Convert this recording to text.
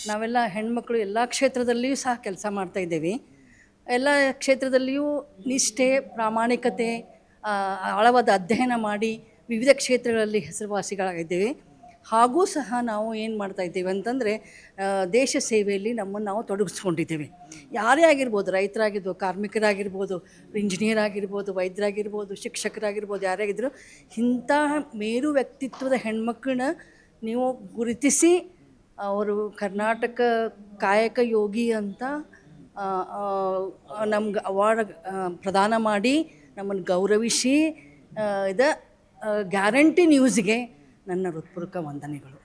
ನಾವೆಲ್ಲ ಹೆಣ್ಮಕ್ಳು ಎಲ್ಲ ಕ್ಷೇತ್ರದಲ್ಲಿಯೂ ಸಹ ಕೆಲಸ ಮಾಡ್ತಾಯಿದ್ದೇವೆ. ಎಲ್ಲ ಕ್ಷೇತ್ರದಲ್ಲಿಯೂ ನಿಷ್ಠೆ, ಪ್ರಾಮಾಣಿಕತೆ, ಆಳವಾದ ಅಧ್ಯಯನ ಮಾಡಿ ವಿವಿಧ ಕ್ಷೇತ್ರಗಳಲ್ಲಿ ಹೆಸರುವಾಸಿಗಳಾಗಿದ್ದೇವೆ. ಹಾಗೂ ಸಹ ನಾವು ಏನು ಮಾಡ್ತಾಯಿದ್ದೇವೆ ಅಂತಂದರೆ, ದೇಶ ಸೇವೆಯಲ್ಲಿ ನಮ್ಮನ್ನು ನಾವು ತೊಡಗಿಸ್ಕೊಂಡಿದ್ದೇವೆ. ಯಾರೇ ಆಗಿರ್ಬೋದು, ರೈತರಾಗಿರ್ಬೋದು, ಕಾರ್ಮಿಕರಾಗಿರ್ಬೋದು, ಇಂಜಿನಿಯರ್ ಆಗಿರ್ಬೋದು, ವೈದ್ಯರಾಗಿರ್ಬೋದು, ಶಿಕ್ಷಕರಾಗಿರ್ಬೋದು, ಯಾರೇ ಆಗಿದ್ದರೂ ಇಂತಹ ಮೇರು ವ್ಯಕ್ತಿತ್ವದ ಹೆಣ್ಮಕ್ಳನ್ನ ನೀವು ಗುರುತಿಸಿ ಅವರು ಕರ್ನಾಟಕ ಕಾಯಕ ಯೋಗಿ ಅಂತ ನಮ್ಗೆ ಅವಾರ್ಡ್ ಪ್ರದಾನ ಮಾಡಿ ನಮ್ಮನ್ನು ಗೌರವಿಸಿ ಗ್ಯಾರಂಟಿ ನ್ಯೂಸ್ಗೆ ನನ್ನ ಹೃತ್ಪೂರ್ವಕ ವಂದನೆಗಳು.